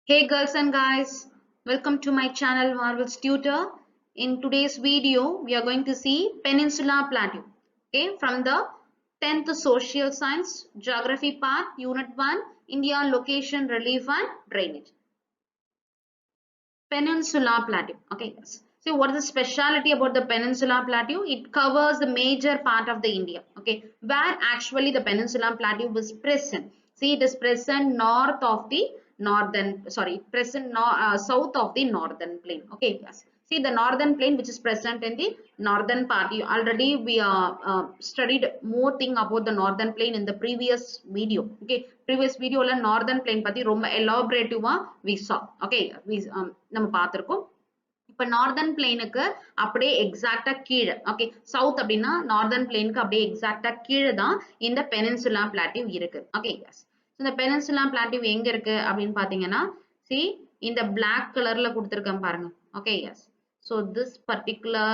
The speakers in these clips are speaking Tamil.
Hey girls and guys, welcome to my channel Marvel's Tutor. In today's video, we are going to see Peninsula Plateau. Okay, from the 10th Social Science Geography part, Unit 1, India Location, Relief and Drainage. Peninsula Plateau. Okay, yes. So what is the speciality about the Peninsula Plateau? It covers the major part of the India. Okay, where actually the Peninsula Plateau was present. See, it is present north of the south of the northern plain. Okay, yes. See the northern plain which is present in the northern part. Already we studied more thing about the northern plain in the previous video. Okay, previous video la northern plain பத்தி ரொம்ப elaborative we saw. Okay, we நம்ம பார்த்திருக்கோம். இப்ப நார்தர்ன் பிளேனுக்கு அப்படியே எக்ஸாக்டா கீழே ஓகே சவுத் அப்படின்னா நார்தர்ன் பிளேனுக்கு அப்படியே எக்ஸாக்டா கீழே தான் இந்த பெனின்சுலா பிளாட்டிவ் இருக்கு ஓகே எஸ் இந்த பெனின்சுலா பிளாட்டிவ் எங்க இருக்கு அப்படின்னு பாத்தீங்கன்னா see இந்த black கலர்ல கொடுத்திருக்கேன் பாருங்க okay yes so this particular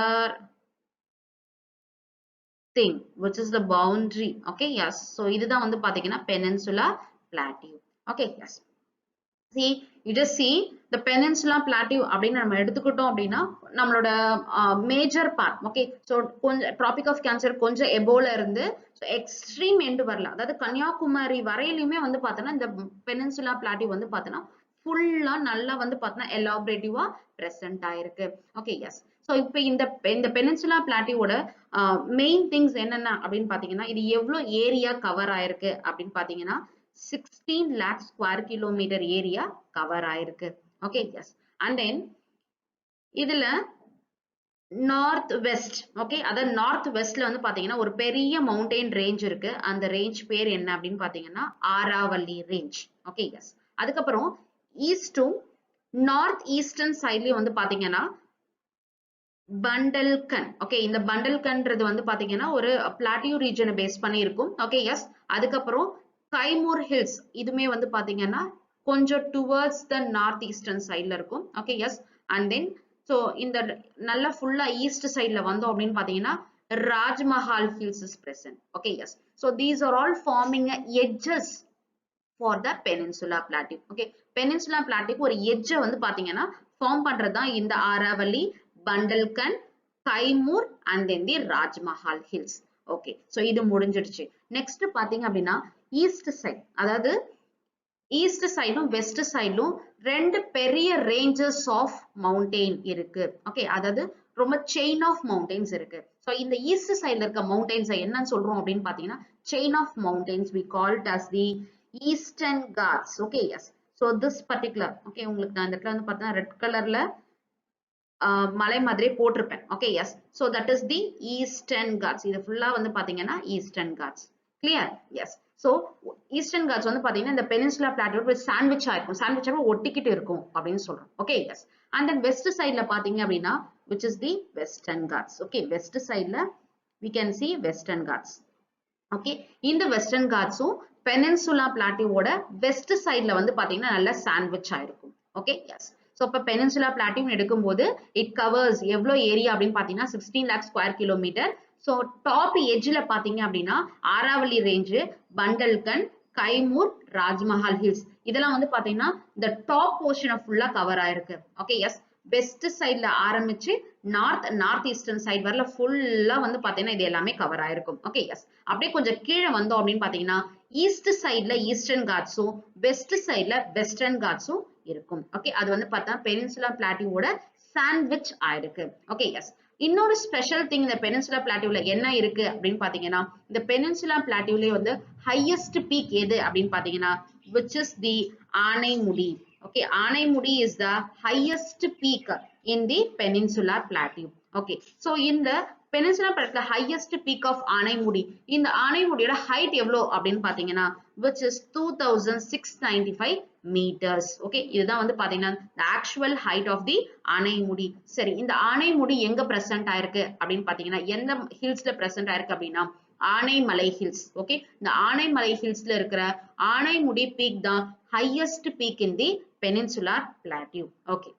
thing which is the boundary okay yes so இதுதான் வந்து பாத்தீங்கன்னா peninsula plateau okay yes see you just see the peninsula plateau அப்படின்னு நம்ம எடுத்துக்கிட்டோம் அப்படின்னா நம்மளோட மேஜர் பார்ட் ஓகே சோ கொஞ்சம் ட்ராபிக் ஆஃப் கேன்சர் கொஞ்சம் எபோல இருந்து எக்ஸ்ட்ரீம் எண்ட் வரல அதாவது கன்னியாகுமரி வரையிலுமே வந்து பார்த்தோன்னா இந்த பெனின்சுலா பிளாட்டிவ் வந்து பார்த்தோன்னா ஃபுல்லா நல்லா வந்து பார்த்தோன்னா எலாபரேட்டிவா பிரசன்ட் ஆயிருக்கு ஓகே எஸ் ஸோ இப்போ இந்த பெனின்சுலா பிளாட்டிவோட மெயின் திங்ஸ் என்னென்ன அப்படின்னு பார்த்தீங்கன்னா இது எவ்வளோ ஏரியா கவர் ஆயிருக்கு அப்படின்னு பார்த்தீங்கன்னா 16 lakh square kilometer area cover ஆயிருக்கு okay yes and then இதுல நார்த் வெஸ்ட் ஓகே அதாவது நார்த் வெஸ்ட்ல வந்து பாத்தீங்கன்னா ஒரு பெரிய மவுண்டைன் ரேஞ்ச் இருக்கு அந்த ரேஞ்ச் பேர் என்ன அப்படின்னு பாத்தீங்கன்னா ஆராவல்லி ரேஞ்ச் ஓகே எஸ் அதுக்கப்புறம் ஈஸ்டும் நார்த் ஈஸ்டர்ன் சைட்லயும் வந்து பாத்தீங்கன்னா பண்டல்கன் ஓகே இந்த பண்டல்கன்றது வந்து பாத்தீங்கன்னா ஒரு பிளாட்டியூ ரீஜனை பேஸ் பண்ணி இருக்கும் ஓகே எஸ் அதுக்கப்புறம் கைமூர் ஹில்ஸ் இதுமே வந்து பாத்தீங்கன்னா கொஞ்சம் டுவர்ட்ஸ் த நார்த் ஈஸ்டர்ன் சைட்ல இருக்கும் okay yes and then so இந்த நல்லா ஃபுல்லா ஈஸ்ட் சைட்ல வந்தோம் அப்படின்னு பாத்தீங்கன்னா Rajmahal hills is present okay yes so these are all forming edges for the peninsula plateau okay peninsula plateau ஒரு எட்ஜை வந்து பாத்தீங்கன்னா ஃபார்ம் பண்றதுதான் இந்த Aravalli Bundelkhand Kaimur and then the Rajmahal hills okay so இது முடிஞ்சிடுச்சு நெக்ஸ்ட் பாத்தீங்க அப்படின்னா ஈஸ்ட் சைட் அதாவது ஈஸ்ட் சைடும் வெஸ்ட் சைடும் ரெண்டு பெரிய ரேஞ்சஸ் ஆஃப் மவுண்டெயின் இருக்கு ஓகே அதாவது ரொம்ப செயின் ஆஃப் மவுண்டெயின்ஸ் இருக்கு ஸோ இந்த ஈஸ்ட் சைட்ல இருக்க மவுண்டெயின்ஸ் என்னன்னு சொல்றோம் அப்படின்னு பாத்தீங்கன்னா chain of mountains we called as the eastern God's okay yes so this particular okay உங்களுக்கு நான் இந்த இடத்துல வந்து பார்த்தா ரெட் கலர்ல மலை மாதிரி போட்டிருப்பேன் okay yes so that is the eastern Ghats இது ஃபுல்லா வந்து பாத்தீங்கன்னா Eastern Ghats clear yes so Eastern Ghats வந்து பாத்தீங்கன்னா இந்த பெனின்சுலா பிளாட்டியூ சாண்ட்விச் ஆயிருக்கும் சாண்ட்விச் ஒட்டிக்கிட்டு இருக்கும் அப்படின்னு சொல்றோம் okay yes and then west சைட்ல பாத்தீங்க அப்படின்னா which is the Western Ghats okay west சைட்ல we can see western ghats okay இந்த வெஸ்டர்ன் காட்ஸும் பெனின்சுலா பிளாட்டியோட வெஸ்ட் சைட்ல வந்து பாத்தீங்கன்னா நல்லா சாண்ட்விச் ஆயிருக்கும் ஓகே எஸ் ஸோ இப்போ பெனின்சுலா பிளாட்டியூ எடுக்கும்போது இட் கவர்ஸ் எவ்வளோ ஏரியா அப்படின்னு பார்த்தீங்கன்னா 16 lakh square kilometer so top எட்ஜில் பார்த்தீங்க அப்படின்னா ஆராவல்லி ரேஞ்சு பண்டல்கன் கைமூர் ராஜ்மஹால் ஹில்ஸ் இதெல்லாம் வந்து பார்த்தீங்கன்னா இந்த டாப் போர்ஷனை ஃபுல்லாக கவர் ஆயிருக்கு ஓகே எஸ் வெஸ்ட் சைட்ல ஆரம்பிச்சு நார்த் ஈஸ்டர்ன் சைட் வரல ஃபுல்லா வந்து பாத்தீங்கன்னா இது எல்லாமே கவர் ஆயிருக்கும் ஓகே எஸ் அப்படியே கொஞ்சம் கீழே வந்தோம் அப்படின்னு பாத்தீங்கன்னா ஈஸ்ட் சைட்ல ஈஸ்டர்ன் காட்ஸும் வெஸ்ட் சைட்ல வெஸ்டர்ன் காட்ஸும் இருக்கும் ஓகே அது வந்து பார்த்தா பெனின்சுலா பிளாட்டியோட சாண்ட்விச் ஆயிருக்கு ஓகே எஸ் இன்னொரு ஸ்பெஷல் திங் இந்த பெனின்சுலா பிளாட்டிவ்ல என்ன இருக்கு அப்படின்னு பாத்தீங்கன்னா இந்த பெனின்சுலா பிளாட்டிவ்லயே வந்து ஹையஸ்ட் பீக் எது அப்படின்னு பாத்தீங்கன்னா which is the Anamudi okay Anamudi is the highest peak in the peninsula plateau okay so இந்த பெனின்சுலா பிளாட்டிவ்ல highest peak of ஆனைமுடி இந்த ஆனைமுடியோட ஹைட் எவ்வளவு அப்படின்னு பாத்தீங்கன்னா which is 2695 meters okay இதுதான் வந்து பாத்தீங்கன்னா the actual height of the Anamudi சரி இந்த ஆனைமுடி எங்க பிரசன்ட் ஆயிருக்கு அப்படின்னு பாத்தீங்கன்னா எந்த ஹில்ஸ்ல பிரசன்ட் ஆயிருக்கு அப்படின்னா ஆனைமலை ஹில்ஸ் ஓகே இந்த ஆனைமலை ஹில்ஸ்ல இருக்கிற ஆனைமுடி பீக் தான் highest peak in the peninsula plateau okay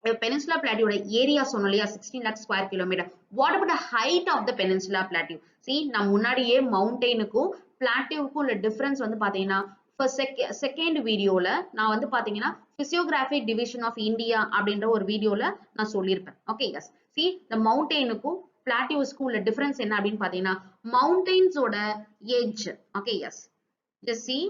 Peninsula Plateau area சொன்னோம் இல்லையா 16 lakh square kilometer. What about the height of the Peninsula Plateau? See, நான் முன்னாடியே மவுண்டெயினுக்கும் பிளாட்டியூக்கும் உள்ள டிஃபரன்ஸ் வந்து பாத்தீங்கன்னா for second வீடியோல நான் வந்து பாத்தீங்கன்னா physiographic division of India அப்படின்ற ஒரு வீடியோல நான் சொல்லியிருப்பேன். Okay yes. see the mountainக்கும் plateausக்கும் உள்ள டிஃபரன்ஸ் என்ன அப்படின்னு பாத்தீங்கன்னா மவுண்டெயின்ஸோட edge. Okay yes. just see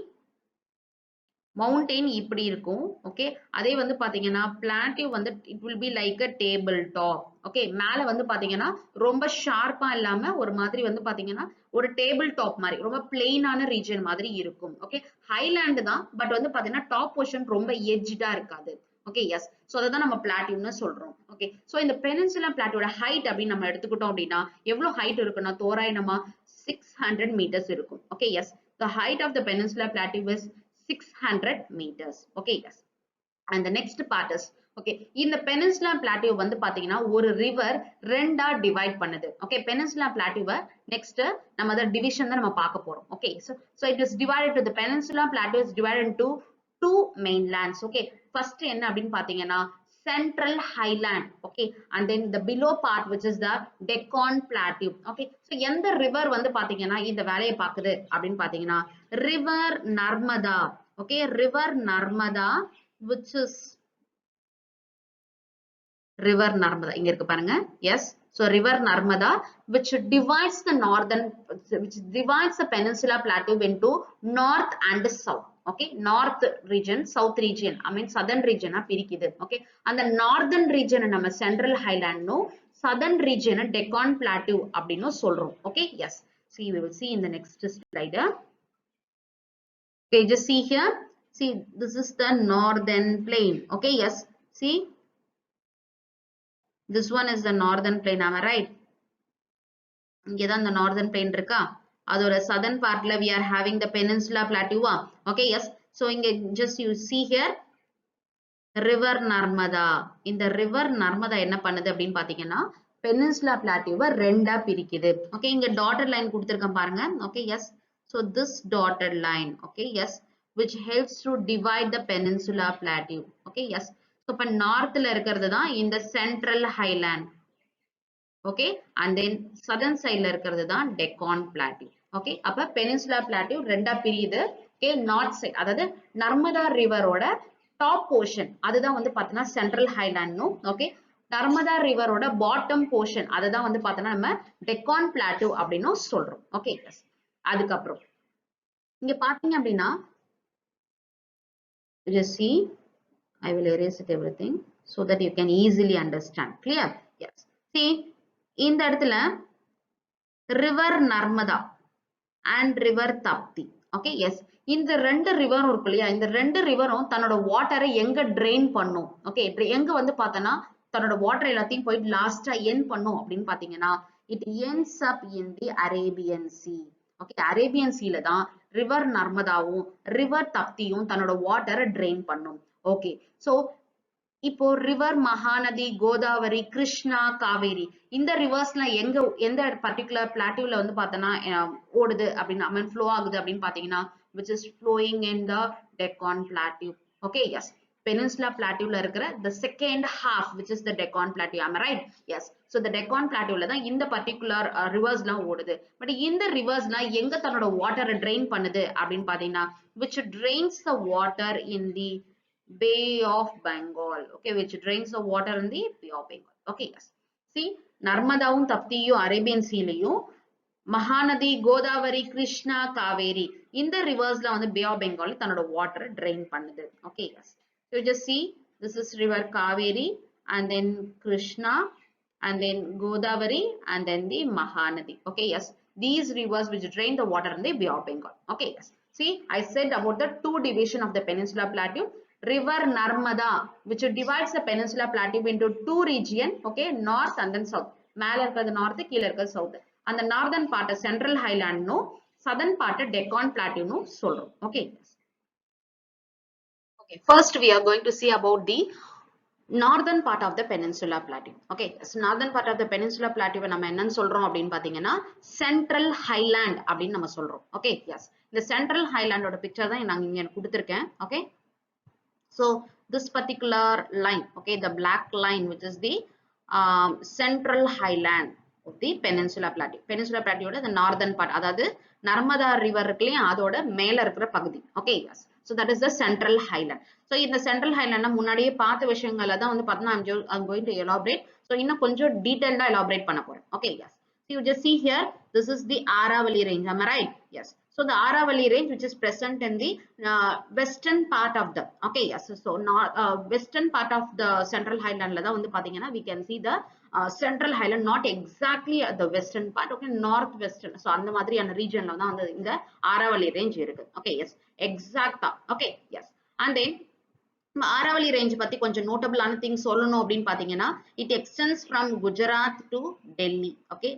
mountain இப்படி இருக்கும். ஓகே, அதே வந்து பாத்தீங்கன்னா பிளாட்டியூ வந்து it will be like a table top. Okay, மேல வந்து பாத்தீங்கன்னா ரொம்ப ஷார்ப்பா இல்லாம ஒரு மாதிரி வந்து பாத்தீங்கன்னா ஒரு டேபிள் டாப் மாதிரி ரொம்ப பிளெயினான ரீஜன் மாதிரி இருக்கும். ஓகே, ஹைலாண்ட் தான், பட் வந்து பாத்தீங்கன்னா டாப் போர்ஷன் ரொம்ப எட்ஜ்டா இருக்காது. Okay yes. சோ அதான் நம்ம பிளாட்டியூன்னு சொல்றோம். ஓகே, சோ இந்த பெனின்சுலா பிளாட்டியோட ஹைட் அப்படின்னு நம்ம எடுத்துக்கிட்டோம் அப்படின்னா எவ்வளவு ஹைட் இருக்குன்னா தோராயமா 600 meters இருக்கும். Okay S. the height of the peninsula plateau is 600 meters. Okay, yes. And the next part is, okay, in the peninsula plateau வந்து பாத்தீங்கன்னா ஒரு river ரெண்டா டிவைட் பண்ணுது. Okay, peninsula plateau next நம்ம அத டிவிஷன் தான் நம்ம பார்க்க போறோம். Okay, so it is divided to the peninsula plateau is divided into two mainlands. Okay, first என்ன அப்படின்னு பாத்தீங்கன்னா central highland. Okay, and then the below part which is the Deccan plateau. Okay, so எந்த river வந்து பாத்தீங்கன்னா இந்த வேலையை பாக்குது அப்படின்னு பாத்தீங்கன்னா river Narmada. Okay, river Narmada which is river Narmada இங்க இருக்கு பாருங்க. yes, so river Narmada which divides the peninsula plateau into north and south. Okay, north region, south region, I mean southern region பிரிக்குது. Okay, அந்த northern region நம்ம central highland நோ southern region Deccan plateau அப்படின்னு சொல்றோம். Okay, yes. See, we will see in the next slide. Okay, just see here. See, this is the northern plain. Okay, yes. See, this one is the northern plain. Am I right? இங்க தான் the northern plain இருக்கா? அதோட southern partல we are having the peninsula plateau. Okay, yes. So இங்க just you see here river Narmada. இந்த river Narmada என்ன பண்ணுது அப்படின்னு பாத்தீங்கன்னா peninsula plateau ரெண்டா பிரிக்குது. Okay, இங்க dotted line கொடுத்திருக்கேன் பாருங்க. Okay, yes. So this dotted line, okay, yes, which helps to divide the peninsula plateau. Okay, yes. So இப்ப northல இருக்கிறது தான் இந்த central highland. Okay, and then southern sideல இருக்கிறது தான் Deccan plateau. Okay, அப்ப peninsula plateau ரெண்டா பிரியுது. Okay, north side அதாவது நர்மதா ரிவரோட டாப் போர்ஷன் அதுதான் வந்து பாத்தீங்கன்னா central highland no. Okay, Narmada ரிவரோட பாட்டம் போர்ஷன் அதுதான் வந்து பாத்தீங்கன்னா நம்ம Deccan plateau அப்படின்னு சொல்றோம். Okay, yes. அதுக்கப்புறம் இங்க பாத்தீங்க அப்படின்னா just see, I will erase it everything so that you can easily understand. Clear? Yes. See, இந்த இடத்துல river Narmada and river Tapti. Okay, yes. இந்த ரெண்டு ரிவரும் இருக்கு இல்லையா, இந்த ரெண்டு ரிவரும் தன்னோட வாட்டரை எங்க ட்ரெயின் பண்ணும். ஓகே, எங்க வந்து பார்த்தனா தன்னோட வாட்டர் எல்லாத்தையும் போயிட்டு லாஸ்டா எண்ட் பண்ணும் அப்படின்னு பாத்தீங்கன்னா it ends up in the Arabian Sea. Okay, Arabian சீல தான் ரிவர் நர்மதாவும் ரிவர் தப்தியும் தன்னோட வாட்டரை ட்ரெயின் பண்ணும். ஓகே, சோ இப்போ ரிவர் மகாநதி, கோதாவரி, கிருஷ்ணா, காவேரி இந்த ரிவர்ஸ்லாம் எந்த பர்டிகுலர் பிளாட்டியூல வந்து பார்த்தோன்னா ஓடுது அப்படின்னா மீன் ஃப்ளோ ஆகுது அப்படின்னு பாத்தீங்கன்னா which is flowing in the Deccan plateau. Okay, yes. Peninsula plateau ல இருக்கிற the second half which is the Deccan plateau. Am I right? Yes. So the Deccan plateau ல தான் இந்த particular rivers-லாம் ஓடுது. பட் இந்த rivers-லாம் எங்க தன்னோட வாட்டரை ட்ரெயின் பண்ணுது அப்படின்னு பாத்தீங்கன்னா which drains the water in the Bay of Bengal. Okay, which drains the water in the Bay of Bengal. Okay, yes. See, நர்மதாவும் தப்தியும் அரேபியன் சீலையும் மகாநதி, கோதாவரி, கிருஷ்ணா, காவேரி இந்த ரிவர்ஸ்ல வந்து பே ஆஃப் பெங்கால் தன்னோட வாட்டரை ட்ரெயின் பண்ணுது. Okay, yes. So just see, this is river Kaveri and then Krishna and then Godavari and then the Mahanadi. Okay, yes. These rivers which drain the water in the Bay of Bengal. Okay, yes. See, I said about the two division of the Peninsula Plateau. River Narmada which divides the Peninsula Plateau into two region. Okay, north and then south. மேல இருக்கிறது north, கீழ இருக்கிறது south. அந்த northern part central highland நோ, southern part Deccan plateau நோ சொல்றோம். Okay. Okay, first we are going to see about the northern part of the Peninsula Plateau. Okay, so northern part of the Peninsula Plateau நம்ம என்னன்னு சொல்றோம் அப்படின்னு பாத்தீங்கன்னா central highland அப்படின்னு நம்ம சொல்றோம். Okay, yes. இந்த central highland ஓட picture தான் நான் இங்க கொடுத்திருக்கேன். Okay, so this particular line, okay, the black line which is the central highland of the Peninsula Plateau. Peninsula Plateau ஓட the northern part அதாவது நர்மதா ரிவர் இருக்கு இல்லையா அதோட மேல இருக்கிற பகுதி. Okay yes. So that is the central highland. So இந்த சென்ட்ரல் ஹைலேண்ட்ல முன்னாடியே பார்த்த விஷயங்களை தான் வந்து பார்த்தீங்கன்னா I'm going to elaborate. So இன்னும் கொஞ்சம் டீடைல்டா எலாபரேட் பண்ண போறேன். Okay yes. So you just see here, this is the Aravalli range. Am I right? Yes. So the Aravalli range, which is present in the western part of the, okay, yes. So not western part of the central highland la வந்து பாத்தீங்கன்னா we can see the central highland, not exactly at the western part, okay, northwestern. So அந்த மாதிரியான region ல தான் வந்து இந்த Aravalli range இருக்கு. Okay, yes. Exact. Okay, yes. And then Aravalli range பத்தி கொஞ்சம் நோட்டபிளான திங்ஸ் சொல்லணும் அப்படின்னு பாத்தீங்கன்னா it extends from Gujarat to Delhi. Okay,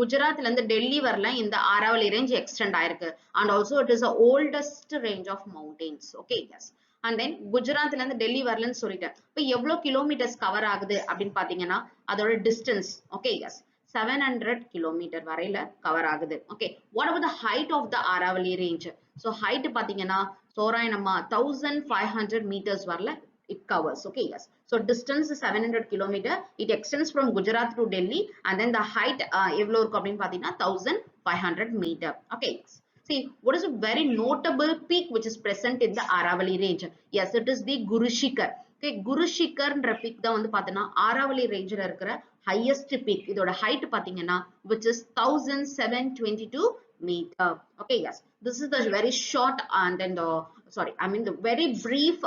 குஜராத்ல இருந்து டெல்லி வரல இந்த Aravalli range extend ஆயிருக்கு. And also it is the oldest range of mountains. Okay, yes. And then குஜராத்ல இருந்து டெல்லி வரலன்னு சொல்லிட்டேன். இப்போ எவ்வளவு கிலோமீட்டர்ஸ் கவர் ஆகுது அப்படின்னு பாத்தீங்கன்னா அதோட டிஸ்டன்ஸ், ஓகே எஸ், 700 கிலோமீட்டர் வரையில கவர் ஆகுது. Okay, what about the height of the Aravalli range? So height பாத்தீங்கன்னா தோராயமா 1500 meters வரல it covers. Okay, yes. So distance is 700 kilometer. It extends from Gujarat to Delhi, and then the height எவ்வளவு இருக்கு அப்படின்னு பாத்தீங்கன்னா 1500 meter. Okay, yes. See, what is a very notable peak which is present in the Aravalli range? Yes, it is the Guru Shikhar. Okay, Guru Shikhar ன்ற peak தான் வந்து பாத்தீங்கன்னா Aravalli rangeல இருக்கிற highest peak. இதோட height பாத்தீங்கன்னா which is 1722 meter. Okay, yes. This is the very short and then the sorry, I mean the very brief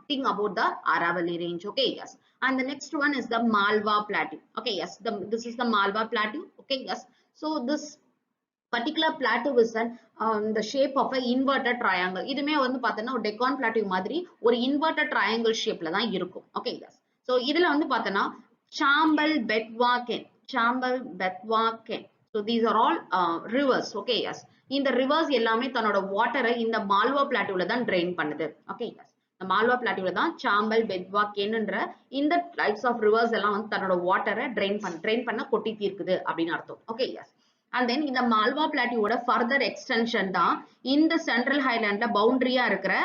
thing about the Aravalli range. Okay, yes. And the next one is the Malwa Plateau. Okay, yes. This is the Malwa Plateau. Okay, yes. So this particular plateau is an the shape of a inverted triangle. இதுமே வந்து பார்த்தோன்னா ஒரு Deccan Plateau மாதிரி ஒரு inverted triangle shapeல தான் இருக்கும். Okay, yes. So இதுல வந்து பார்த்தோன்னா Chambal Betwa Ken. Chambal Betwa Ken. So these are all rivers. Okay, yes. இந்த rivers எல்லாமே தன்னோட வாட்டரை இந்த மால்வா பிளாட்டூல தான் ட்ரெயின் பண்ணுது. Okay, yes. இந்த மால்வா பிளாட்டூல தான் சாம்பல், பெத்வா, கென்ன்ற இந்த டைப்ஸ் ஆஃப் ரிவர்ஸ் எல்லாம் வந்து தன்னோட வாட்டரை ட்ரெயின் பண்ண கொட்டி தீர்க்குது அப்படின்னு அர்த்தம். Okay, yes. அண்ட் தென் இந்த மால்வா பிளாட்டூவோட ஃபர்தர் எக்ஸ்டென்ஷன் தான் இந்த சென்ட்ரல் ஹைலேண்ட்ல பவுண்டரியா இருக்கிற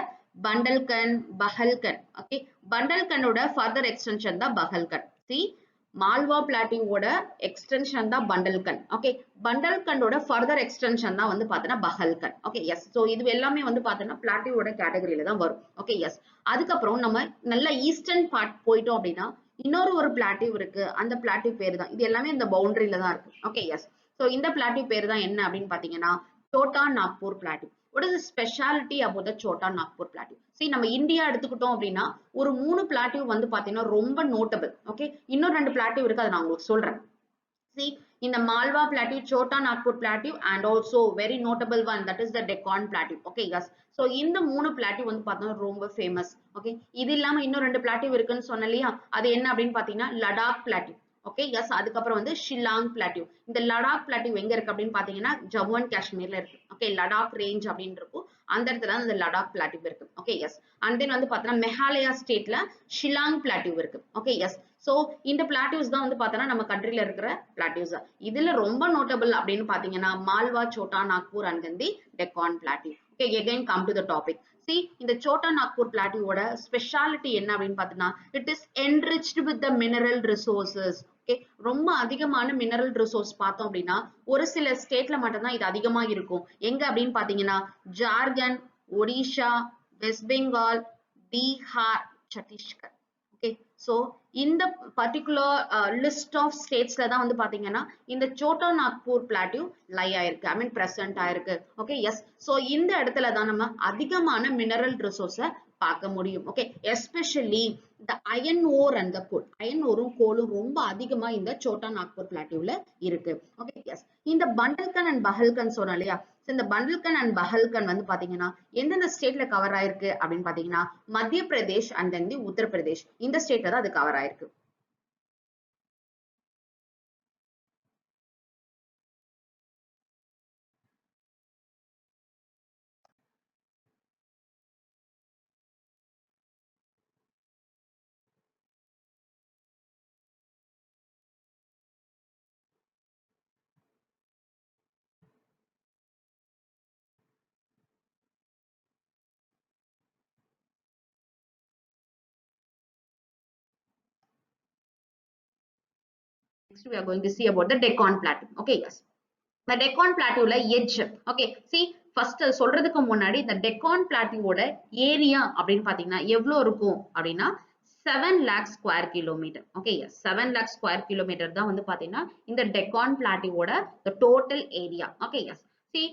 பண்டல்கன், பஹல்கன். ஓகே, பண்டல்கனோட ஃபர்தர் எக்ஸ்டென்ஷன் தான் பஹல்கன். சி, மால்வா பிளாட்டூவோட எக்ஸ்டென்ஷன் தான் பண்டல்கன். ஓகே, பண்டல்கனோட ஃபர்தர் எக்ஸ்டென்ஷன் தான் வந்து பார்த்தோன்னா பஹல்கன். Okay, yes. ஸோ இது எல்லாமே வந்து பார்த்தோன்னா பிளாட்டூவோட கேட்டகரியில தான் வரும். Okay, yes. அதுக்கப்புறம் நம்ம நல்ல ஈஸ்டர்ன் பார்ட் போயிட்டோம் அப்படின்னா இன்னொரு ஒரு பிளாட்டூ இருக்கு. அந்த பிளாட்டூ பேரு தான், இது எல்லாமே இந்த பவுண்டரியில தான் இருக்கு. Okay, yes. ஸோ இந்த பிளாட்டூ பேரு தான் என்ன அப்படின்னு பாத்தீங்கன்னா Chota Nagpur plateau. What is the specialty about the Chota Nagpur plateau? See, நம்ம இந்தியா எடுத்துக்கிட்டோம் அப்படின்னா ஒரு 3 பிளாட்டூ வந்து பாத்தீங்கன்னா ரொம்ப நோட்டபிள். ஓகே, இன்னும் 2 பிளாட்டூ இருக்கு, அதை நான் உங்களுக்கு சொல்றேன். See, in the Malwa Plateau, Chota Nagpur Plateau, and also very notable one, that is the Deccan Plateau. Okay, yes. So இந்த 3 பிளாட்டூ வந்து பார்த்தோம்னா ரொம்ப ஃபேமஸ். ஓகே, இது இல்லாம இன்னும் 2 பிளாட்டூ இருக்குன்னு சொன்னேன் இல்லையா, அது என்ன அப்படின்னு பாத்தீங்கன்னா லடாக் பிளாட்டூ. Okay, yes. அதுக்கப்புறம் வந்து ஷில்லாங் பிளாட்டூ. இந்த லடாக் பிளாட்டூ எங்க இருக்கு அப்படின்னு பாத்தீங்கன்னா ஜம்மு அண்ட் காஷ்மீர்ல இருக்கு. ஓகே, லடாக் ரேஞ்ச் அப்படின்னு இருக்கும், அந்த இடத்துல அந்த லடாக் பிளாட்டூ இருக்கு. Okay, yes. அண்ட் தென் வந்து பார்த்தோன்னா மெகாலயா ஸ்டேட்ல ஷில்லாங் பிளாட்டூ இருக்கு. Okay, yes. சோ இந்த பிளாட்டூஸ் தான் வந்து பார்த்தோன்னா நம்ம கண்ட்ரில இருக்கிற பிளாட்டூஸ். இதுல ரொம்ப நோட்டபிள் அப்படின்னு பாத்தீங்கன்னா Malwa, Chota Nagpur and then the Deccan plateau. Okay, again come to the topic. See, இந்த சோட்டா நாக்பூர் பிளாட்டூவோட ஸ்பெஷாலிட்டி என்ன அப்படின்னு பார்த்தீங்கன்னா it is enriched with the mineral resources. Okay, ரொம்ப அதிகமான மினரல் ரிசோர்ஸ் பார்த்தோம் அப்படின்னா ஒரு சில ஸ்டேட்ல மட்டும்தான் இது அதிகமா இருக்கும். எங்க அப்படின்னு பாத்தீங்கன்னா Jharkhand, Odisha, west Bengal, Bihar, Chhattisgarh. Okay, so இந்த பர்டிகுலர் லிஸ்ட் ஆஃப் ஸ்டேட்ஸ்ல தான் வந்து பாத்தீங்கன்னா இந்த சோட்டா நாக்பூர் பிளாட்டூ லை ஆயிருக்கு, ஐ மீன் பிரசன்ட் ஆயிருக்கு. Okay, yes. சோ இந்த இடத்துல தான் நம்ம அதிகமான மினரல் ரிசோர்ஸ பார்க்க முடியும். Okay, especially the iron ore and the coal. Iron ஓரும் கோலும் ரொம்ப அதிகமா இந்த சோட்டா நாக்பூர் பிளாட்டூல இருக்கு. Okay, yes. இந்த பண்டல்கன் அண்ட் பஹல்கன் சொன்னோம் இல்லையா, இந்த பண்டல்கன் அண்ட் பஹல்கன் வந்து பாத்தீங்கன்னா எந்தெந்த ஸ்டேட்ல கவர் ஆயிருக்கு அப்படின்னு பாத்தீங்கன்னா மத்திய பிரதேஷ் அண்ட் தென் தி உத்தரப்பிரதேஷ், இந்த ஸ்டேட்ல தான் அது கவர் ஆயிருக்கு. Next we are going to see about the Deccan Plateau. Okay, yes. இந்த டெக்கான் பிளாட்டியூல எட்ஜ். ஓகே சி ஃபர்ஸ்ட் சொல்றதுக்கு முன்னாடி இந்த டெக்கான் பிளாட்டியூவோட ஏரியா அப்படின்னு பாத்தீங்கன்னா எவ்வளவு இருக்கும் அப்படின்னா 7 lakh square kilometer. Okay 7 lakh square kilometer தான் வந்து பாத்தீங்கன்னா இந்த டெக்கான் பிளாட்டியூவோட total area. Okay yes see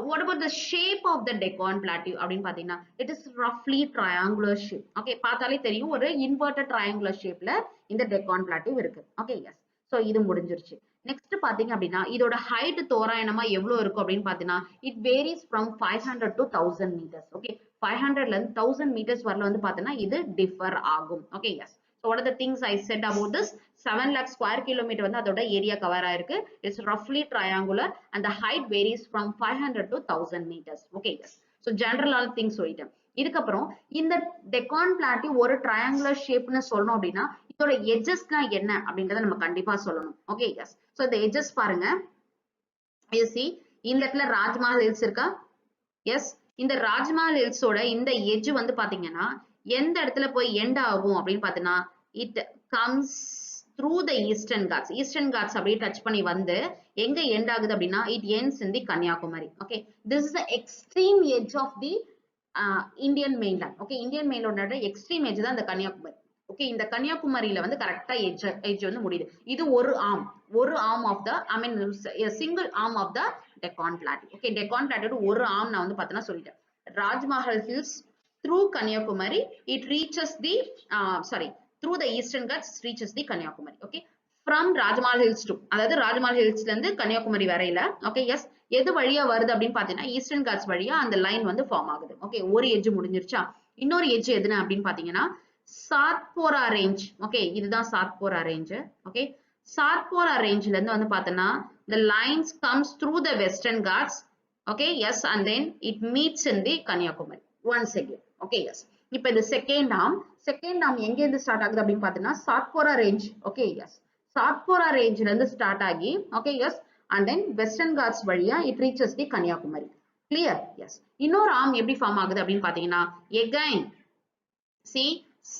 what about the shape of the Deccan Plateau அப்படின்னு பாத்தீங்கன்னா it is roughly triangular shape. Okay பார்த்தாலே தெரியும் ஒரு inverted triangular shapeல இந்த Deccan Plateau இருக்கு. ஓகே எஸ் சோ இது முடிஞ்சிருச்சு. நெக்ஸ்ட் பாத்தீங்க அப்படின்னா இதோட ஹைட் தோராயமா எவ்வளவு இருக்கும் அப்படின்னு பாத்தீங்கன்னா it varies from 500 to 1000 meters. Okay 500ல இருந்து 1000 meters வரல வந்து பாத்தீங்கன்னா இது டிஃபர் ஆகும். Okay yes so what are the things I said about this? 7 lakh square kilometer வந்து அதோட ஏரியா கவர் ஆயிருக்கு. It's roughly triangular and the height varies from 500 to 1000 meters. Okay, yes. So general things சொல்லிட்டேன். இதுக்கப்புறம் இந்த டெக்கான் பிளாட்டியூ ஒரு triangular shapeன்னு சொல்லணும் அப்படின்னா இதோட எட்ஜஸ்லாம் என்ன அப்படின்றத நம்ம கண்டிப்பா சொல்லணும். ஓகே எஸ் சோ இந்த எட்ஜஸ் பாருங்க. you see இந்த இடத்துல ராஜ்மஹால் ஹில்ஸ் இருக்கா? எஸ் இந்த ராஜ்மஹால் ஹில்ஸோட இந்த எட்ஜ் வந்து பாத்தீங்கன்னா எந்த இடத்துல போய் எண்ட் ஆகும் அப்படின்னு பாத்தீங்கன்னா it comes through the eastern ghats. eastern ghats அப்படியே டச் பண்ணி வந்து எங்க எண்ட் ஆகுது அப்படின்னா it ends in the Kanyakumari. okay this is the extreme edge of the Indian mainland. okay Indian mainland extreme edge தான் இந்த கன்னியாகுமரி. okay இந்த கன்னியாகுமரியில வந்து கரெக்ட்டா எட்ஜ் வந்து முடியுது. இது ஒரு arm of the I mean a single arm of the Deccan Plateau. okay Deccan Plateau ஒரு ஆர்ம் நான் வந்து பார்த்தனா சொல்லிட்டேன். Rajmahal Hills through Kanyakumari it reaches the through the eastern ghats reaches the Kanyakumari. okay from Rajmahal Hills to அதாவது Rajmahal Hills ல இருந்து கன்னியாகுமரி வரையில okay yes எது வழியா வருது அப்படின்னு பாத்தீங்கன்னா ஈஸ்டர்ன் காட்ஸ் வழியா அந்த லைன் வந்து ஃபார்ம் ஆகுது. ஓகே ஒரு எட்ஜ் முடிஞ்சிருச்சா? இன்னொரு எட்ஜ் எதுனா அப்படின்னு பாத்தீங்கன்னா சாத்போரா ரேஞ்ச். ஓகே இதுதான் சாத்போரா ரேஞ்ச். ஓகே சாத்போரா ரேஞ்ச்ல இருந்து வந்து பாத்தீங்கன்னா the lines comes through the western ghats. okay yes and then it meets in the Kanyakumari once again. okay yes இப்போ இந்த செகண்ட் ஆர்ம் எங்க இருந்து ஸ்டார்ட் ஆகுது அப்படின்னு பாத்தீங்கன்னா சாத்போரா ரேஞ்ச். ஓகே எஸ் சாத்போரா ரேஞ்ச்ல இருந்து ஸ்டார்ட் ஆகி okay yes and then western ghats வழியா it reaches the Kanyakumari. clear? yes இன்னொரு ஆர்ம் எப்படி ஃபார்ம் ஆகுது அப்படின்னு பாத்தீங்கன்னா again see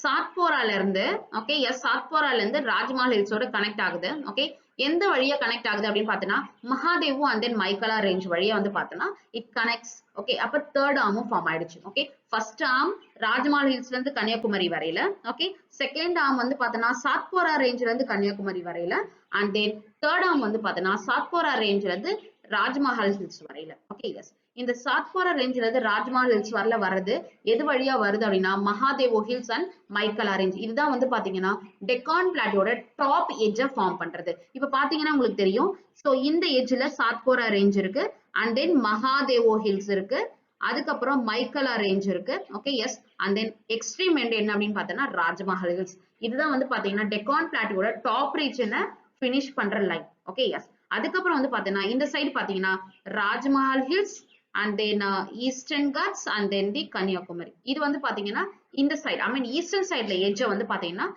சாத்போரால இருந்து ஓகே எஸ் சாத்போரால இருந்து ராஜ்மஹால் ஹில்ஸோட கனெக்ட் ஆகுது. ஓகே எந்த வழியா கனெக்ட் ஆகுது அப்படின்னு பாத்தீங்கன்னா மகாதேவு and then மைக்கலா ரேஞ்ச் வழியா வந்து பாத்தீங்கன்னா it connects. ஓகே அப்ப தேர்ட் ஆர்மும் ஃபார்ம் ஆயிடுச்சு. ஓகே ஃபர்ஸ்ட் ஆர்ம் ராஜ்மஹால் ஹில்ஸ்ல இருந்து கன்னியாகுமரி வரையில. ஓகே செகண்ட் ஆர்ம் வந்து பாத்தீங்கன்னா சாத்போரா ரேஞ்ச்ல இருந்து கன்னியாகுமரி வரையில and then தேர்ட் ஆர்ம் வந்து பாத்தீங்கன்னா சாத்போரா ரேஞ்ச்ல இருந்து ராஜ்மஹால் ஹில்ஸ் வரையில. ஓகே எஸ் இந்த சாத்போரா ரேஞ்ச்ல இருந்து ராஜ்மஹால் ஹில்ஸ் வரல வருது எது வழியா வருது அப்படின்னா மகாதேவோ ஹில்ஸ் அண்ட் மைக்கலா ரேஞ்ச். இதுதான் வந்து பாத்தீங்கன்னா டெக்கான் பிளாட்டியோட டாப் எட்ஜ ஃபார்ம் பண்றது. இப்ப பாத்தீங்கன்னா உங்களுக்கு தெரியும் சோ இந்த எட்ஜ்ல சாத்போரா ரேஞ்ச் இருக்கு and then மகாதேவோ ஹில்ஸ் இருக்கு அதுக்கப்புறம் மைக்கலா ரேஞ்ச் இருக்கு. Okay yes and then extreme end என்ன அப்படின்னு பார்த்தோம்னா ராஜ்மஹால் ஹில்ஸ். இதுதான் வந்து பாத்தீங்கன்னா டெக்கான் பிளாட்டியோட டாப் ரீஜனை பினிஷ் பண்ற லைன். ஓகே எஸ் அதுக்கப்புறம் வந்து பாத்தீங்கன்னா இந்த சைடு பாத்தீங்கன்னா Rajmahal hills and then eastern ghats and then the Kanyakumari. இது வந்து பாத்தீங்கன்னா இந்த சைடு I mean ஈஸ்டர்ன் சைடுல எட்ஜ வந்து பாத்தீங்கன்னா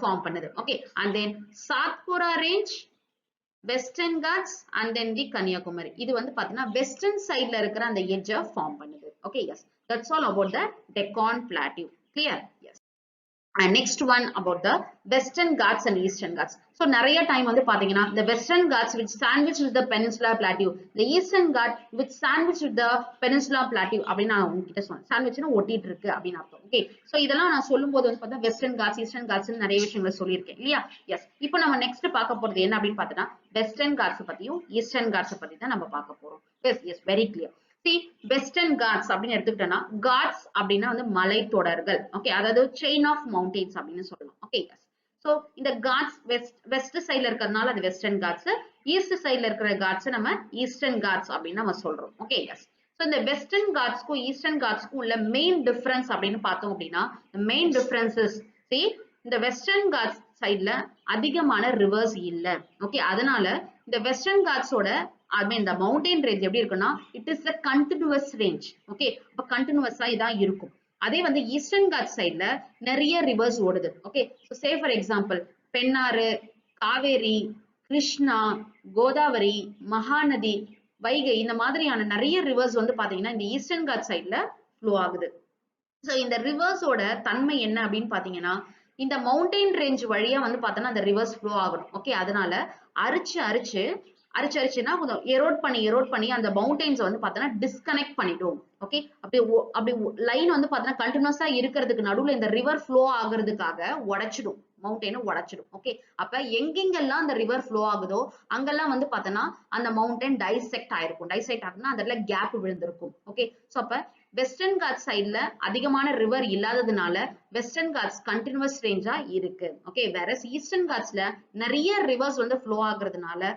ஃபார்ம் பண்ணுது. Okay and then Satpura range western ghats and then the Kanyakumari. இது வந்து பாத்தீங்கன்னா வெஸ்டர்ன் சைடுல இருக்கிற அந்த எட்ஜ ஃபார்ம் பண்ணுது. Okay yes that's all about the Deccan Plateau. clear? yes and next one about the western ghats and eastern ghats. so நிறைய டைம் வந்து பாத்தீங்கன்னா the western ghats which sandwich with the peninsular plateau, the eastern ghat which sandwich with the peninsular plateau அப்படின்னு நான் உங்ககிட்ட சொன்னேன். சாண்ட்விச்னா ஒட்டிட்டு இருக்கு அப்படின்னு அர்த்தம். ஓகே சோ இதெல்லாம் நான் சொல்லும்போது வந்து பார்த்தா வெஸ்டர்ன் ghats ஈஸ்டர்ன் ghats நிறைய விஷயங்களை சொல்லியிருக்கேன் இல்லையா? எஸ் இப்போ நம்ம நெக்ஸ்ட் பார்க்க போறது என்ன அப்படின்னு பார்த்தோம்னா வெஸ்டர்ன் ghats பத்தியும் ஈஸ்டர்ன் ghats பத்தி தான் நம்ம பார்க்க போறோம். Yes yes very clear. Western Ghats அப்படின்னு எடுத்துக்கிட்டோம்னா காட்ஸ் அப்படின்னா வந்து மலை தொடர்கள். ஓகே அதாவது செயின் ஆஃப் மவுண்டெயின்ஸ் அப்படின்னு சொல்லலாம். ஓகே சோ இந்த காட்ஸ் வெஸ்ட் சைடுல இருக்கிறதுனால அது வெஸ்டர்ன் காட்ஸ், ஈஸ்ட் சைடுல இருக்கிற காட்ஸ் நம்ம ஈஸ்டர்ன் காட்ஸ் அப்படின்னு நம்ம சொல்றோம். ஓகே சோ இந்த வெஸ்டர்ன் காட்ஸ்க்கும் ஈஸ்டர்ன் காட்ஸ்க்கும் உள்ள மெயின் டிஃபரன்ஸ் அப்படின்னு பார்த்தோம் அப்படின்னா மெயின் டிஃபரன்சஸ் இந்த வெஸ்டர்ன் காட்ஸ் சைடுல அதிகமான ரிவர்ஸ் இல்ல. ஓகே அதனால இந்த western காட்ஸோட I mean the mountain range எப்படி இருக்குன்னா it is a continuous range. Okay அப்ப கண்டினியூஸா இதான் இருக்கும். அதே வந்து ஈஸ்டர்ன் காட்ஸ் சைடுல நிறைய ரிவர்ஸ் ஓடுது. Okay so say for example Pennar, Kaveri, Krishna, Godavari, Mahanadi, Vaigai இந்த மாதிரியான நிறைய ரிவர்ஸ் வந்து பாத்தீங்கன்னா இந்த ஈஸ்டர்ன் காட்ஸ் சைடுல ஃப்ளோ ஆகுது. சோ இந்த ரிவர்ஸோட தன்மை என்ன அப்படின்னு பாத்தீங்கன்னா இந்த மவுண்டைன் ரேஞ்ச் வழியா வந்து பார்த்தோம்னா அந்த ரிவர்ஸ் ஃப்ளோ ஆகணும். ஓகே அதனால அரிச்சு அரிச்சுன்னா கொஞ்சம் எரோட் பண்ணி அந்த மவுண்டெயின்ஸ் வந்து பார்த்தோன்னா டிஸ்கனெக்ட் பண்ணிடும். ஓகே, அப்படி லைன் வந்து பார்த்தோன்னா கண்டினியூஸா இருக்கிறதுக்கு நடுவில் இந்த ரிவர் ஃப்ளோ ஆகுறதுக்காக உடைச்சிடும், மவுண்டெயினை உடைச்சிடும். ஓகே, அப்ப எங்கெங்கெல்லாம் அந்த ரிவர் ஃப்ளோ ஆகுதோ அங்கெல்லாம் வந்து பார்த்தோன்னா அந்த மவுண்டன் டைசெக்ட் ஆயிருக்கும். டைசெக்ட் ஆகுனா அந்த இடத்துல கேப் விழுந்திருக்கும். ஓகே, ஸோ அப்ப வெஸ்டர்ன் காட்ஸ் சைட்ல அதிகமான ரிவர் இல்லாததுனால வெஸ்டர்ன் காட்ஸ் கண்டினியூஸ் ரேஞ்சா இருக்கு. ஓகே, வேற ஈஸ்டர்ன் காட்ஸ்ல நிறைய ரிவர்ஸ் வந்து ஃப்ளோ ஆகுறதுனால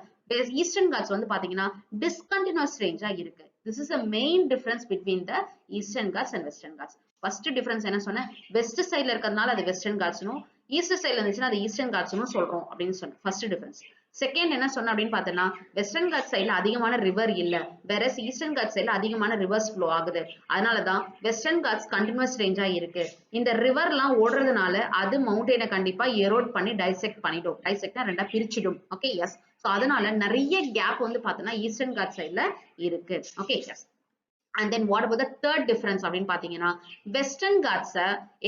ஈஸ்டர்ன் காட்ஸ் வந்து பாத்தீங்கன்னா டிஸ்கண்டினியூஸ் ரேஞ்சா இருக்கு. This is a main difference between the eastern ghats and western ghats. First difference என்ன சொன்னேன், வெஸ்ட் சைடுல இருக்கிறதுனால அது வெஸ்டர்ன் காட்ஸ்னும், ஈஸ்ட் சைடுல இருந்துச்சுன்னா அது ஈஸ்டர்ன் காட்ஸ்னும் சொல்றோம் அப்படின்னு சொன்னேன். First difference. செகண்ட் என்ன சொன்ன அப்படின்னு பார்த்தோம்னா, வெஸ்டர்ன் காட்ஸ் சைடுல அதிகமான ரிவர் இல்ல, வேற ஈஸ்டர்ன் காட்ஸ் சைடுல அதிகமான ரிவர்ஸ் ஃப்ளோ ஆகுது. அதனாலதான் வெஸ்டர்ன் காட்ஸ் கண்டினியூஸ் ரேஞ்சா இருக்கு. இந்த ரிவர் எல்லாம் ஓடுறதுனால அது மவுண்டெயினை கண்டிப்பா எரோட் பண்ணி டைசெக்ட் பண்ணிடும். டைசெக்ட்னா ரெண்டா பிரிச்சிடும். Okay, yes. சோ அதனால நிறைய கேப் வந்து பார்த்தோம்னா ஈஸ்டர்ன் காட்ஸ் சைடுல இருக்கு. Okay, yes. And then what about the third difference அப்படின்னு பாத்தீங்கன்னா, வெஸ்டர்ன் காட்ஸ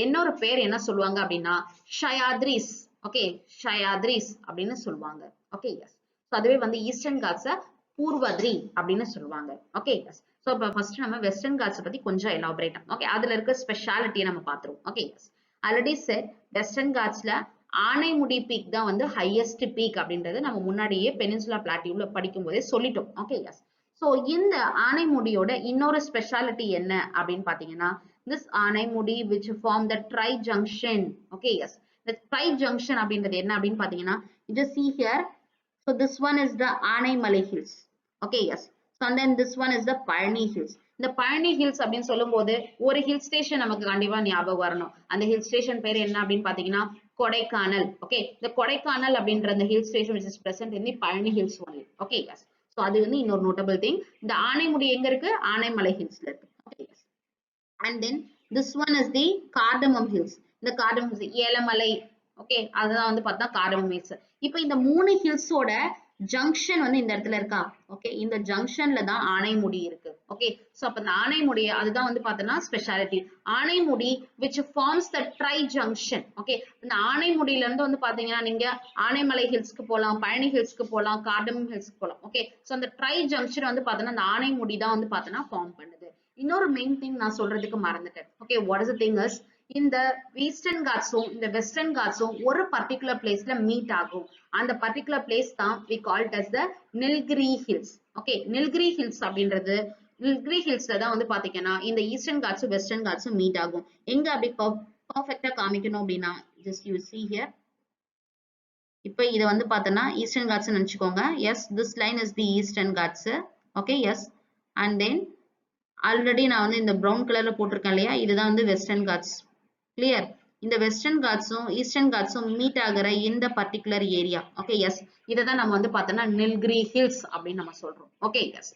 இன்னொரு பேர் என்ன சொல்லுவாங்க அப்படின்னா ஷயாத்ரிஸ். ஓகே, ஷயாத்ரிஸ் அப்படின்னு சொல்லுவாங்க. Okay, yes. ஸோ அதுவே வந்து ஈஸ்டர்ன் காட்ஸ பூர்வத்ரி அப்படின்னு சொல்லுவாங்க. Okay, yes. ஸோ இப்போ ஃபர்ஸ்ட் நம்ம வெஸ்டர்ன் காட்ஸை பத்தி கொஞ்சம் எலாபரேட், ஓகே, அதுல இருக்க ஸ்பெஷாலிட்டியை நம்ம பார்த்துருவோம். Okay, yes. Already said western காட்ஸ்ல ஆனைமுடி பீக் தான் வந்து ஹையஸ்ட் பீக் அப்படின்றது நம்ம முன்னாடியே பெனின்சுலா பிளாட்டியூல படிக்கும் போதே சொல்லிட்டோம். Okay, yes. சோ இந்த ஆனைமுடியோட இன்னொரு ஸ்பெஷாலிட்டி என்ன அப்படின்னு பாத்தீங்கன்னா, this Anamudi which form the tri-junction. Okay, yes. The tri-junction அப்படின்றது என்ன அப்படின்னு பாத்தீங்கன்னா, you just see here. So this one is the Anaimalai hills. Okay, yes. So and then this one is the Palani hills. இந்த பழனி ஹில்ஸ் அப்படின்னு சொல்லும் போது ஒரு ஹில் ஸ்டேஷன் நமக்கு கண்டிப்பா ஞாபகம் வரணும். அந்த ஹில் ஸ்டேஷன் பேர் என்ன அப்படின்னு பாத்தீங்கன்னா கொடைக்கானல். ஓகே, இந்த கொடைக்கானல் அப்படின்ற அந்த hill station which is present in the Palani hills only. Okay, yes. So அது வந்து இன்னொரு நோட்டபிள் திங். இந்த ஆனைமுடி எங்க இருக்கு, ஆனைமலை ஹில்ஸ்ல இருக்கு. Okay, yes. And then this one is the cardamom hills. இந்த கார்டமம் ஹில்ஸ் ஏலமலை. ஓகே, அதுதான் வந்து பார்த்தா கார்டமம் ஹில்ஸ். இப்போ இந்த மூணு ஹில்ஸோட ஜங்ஷன் வந்து இந்த இடத்துல இருக்கா. ஓகே, இந்த ஜங்ஷன்ல தான் ஆனைமுடி இருக்கு. ஓகே, சோ அப்ப இந்த ஆனைமுடி அதுதான் வந்து பார்த்தோம்னா speciality. Anamudi which forms the tri junction. Okay, இந்த ஆனைமுடியில இருந்து வந்து பாத்தீங்கன்னா நீங்க ஆனைமலை ஹில்ஸ்க்கு போலாம், பழனி ஹில்ஸ்க்கு போலாம், கார்டமம் ஹில்ஸ்க்கு போலாம். ஓகே, சோ அந்த ட்ரை ஜங்ஷன் வந்து பார்த்தோம்னா இந்த ஆனைமுடி தான் வந்து பார்த்தோம்னா ஃபார்ம் பண்ணுது. இன்னொரு மெயின் திங் நான் சொல்றதுக்கு மறந்துட்டேன். Okay, what is the thing is, இந்த ஈஸ்டர்ன் காட்ஸும் இந்த வெஸ்டர்ன் காட்ஸும் ஒரு பர்டிகுலர் பிளேஸ்ல மீட் ஆகும். அந்த பர்டிகுலர் பிளேஸ் தான் we called as the Nilgiri hills. Okay, Nilgiri hills அப்படின்றது நில்கிரி ஹில்ஸ்ல தான் வந்து பாத்தீங்கன்னா இந்த ஈஸ்டர்ன் காட்ஸும் வெஸ்டர்ன் காட்ஸும் மீட் ஆகும். எங்க அப்படி பர்ஃபெக்ட்டா காமிக்கணும் அப்படின்னா just you see here. இப்போ இது வந்து பார்த்தோன்னா ஈஸ்டர்ன் காட்ஸ் நினைச்சுக்கோங்க. Yes, this line is the eastern God's. Okay, yes. And then already நான் வந்து இந்த ப்ரௌன் கலர்ல போட்டிருக்கேன் இல்லையா, இதுதான் வந்து வெஸ்டர்ன் காட்ஸ். கிளியர். இந்த வெஸ்டர்ன் காட்ஸும் ஈஸ்டர்ன் காட்ஸும் மீட் ஆகிற இந்த பர்டிகுலர் ஏரியா. Okay, S. இதை தான் நம்ம வந்து பார்த்தோன்னா நில்கிரி ஹில்ஸ் அப்படின்னு நம்ம சொல்றோம். Okay, yes.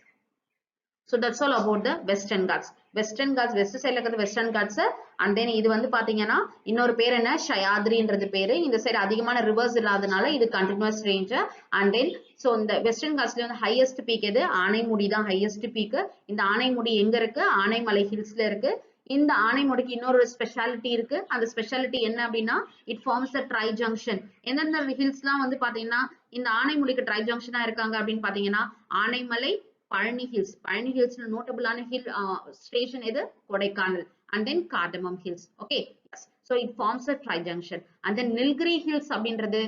So that's all about the western ghats. Western ghats west side la irukkuறது western ghats. And then இது வந்து பாத்தீங்கன்னா இன்னொரு பேர் என்ன ஷயாத்ரின்றது பேரு. இந்த சைடு அதிகமான ரிவர்ஸ் இல்லாதனால இது continuous range. And then so இந்த western ghats ல வந்து highest peak எது, ஆனைமுடி தான் highest peak. இந்த ஆனைமுடி எங்க இருக்கு, ஆனைமலை ஹில்ஸ்ல இருக்கு. இந்த ஆனைமுடிக்கு இன்னொரு ஸ்பெஷாலிட்டி இருக்கு. அந்த ஸ்பெஷாலிட்டி என்ன அப்படின்னா it forms the tri junction. எந்தெந்த ஹில்ஸ்லாம் வந்து பாத்தீங்கன்னா இந்த ஆனைமுடிக்கு tri junctionஆ இருக்காங்க அப்படின்னு பாத்தீங்கன்னா ஆனைமலை, பழனி ஹில்ஸ். பழனி ஹில்ஸ்ல நோட்டபிளான ஹில் ஸ்டேஷன் எது, Kodaikanal. And then cardamom hills. Okay, yes. So it forms a tri junction. And then Nilgiri hills அப்படின்றது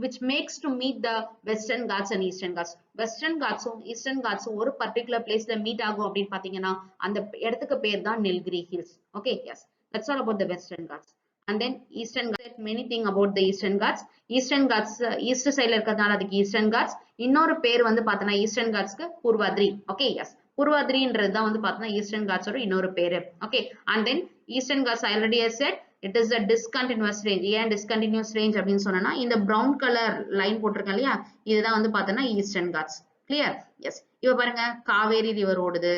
which makes to meet the western ghats and eastern ghats. western ghats-உம் eastern ghats-உம் ஒரு particular placeல மீட் ஆகும் அப்படின்னு பாத்தீங்கன்னா அந்த இடத்துக்கு பேர் தான் Nilgiri hills. Okay, yes. That's all about the western ghats. And then eastern ghats, many thing about the eastern ghats. eastern ghats east side ல இருக்கிறதுனால அதுக்கு eastern ghats. இன்னொரு பேர் வந்து பார்த்தோன்னா eastern ghats-க்கு பூர்வாத்ரி. Okay, yes. பூர்வாத்ரின்றது தான் வந்து பார்த்தோன்னா eastern ghats-ஓட இன்னொரு பேரு. Okay, and then eastern ghats I already said it is a discontinuous range. ஏன் discontinuous range அப்படின்னு சொன்னா இந்த brown color லைன் போட்டிருக்கேன் இல்லையா, இதுதான் வந்து பார்த்தோன்னா eastern ghats. கிளியர்? எஸ். இப்போ பாருங்க காவேரி ரிவர் ஓடுது,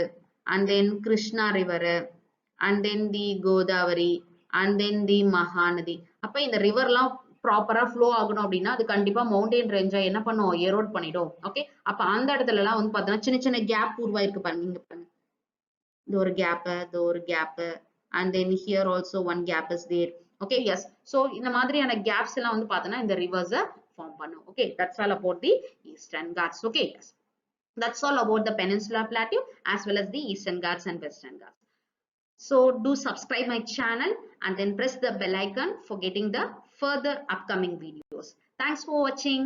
and then Krishna river, and then the Godavari, and then the Mahanadi. அப்ப இந்த ரிவர்லாம் ப்ராப்பரா ஃப்ளோ ஆகணும் அப்படின்னா அது கண்டிப்பா மவுண்டைன் ரேஞ்சா என்ன பண்ணும், எரோட் பண்ணிடும். ஓகே, அப்ப அந்த இடத்துல எல்லாம் வந்து பார்த்தோன்னா சின்ன சின்ன கேப் உருவாயிருக்கு பாருங்க. இங்க பாருங்க, இது ஒரு கேப், இது ஒரு gap, and then here also one gap is there. Okay, yes. So இந்த மாதிரியான கேப்ஸ் எல்லாம் வந்து பார்த்தோன்னா இந்த ரிவர்ஸை form பண்ணும். Okay, that's all about the Eastern Ghats. Okay, yes. That's all about the Peninsular Plateau as well as the Eastern Ghats and Western Ghats. So do subscribe my channel and then press the bell icon for getting the further upcoming videos. Thanks for watching.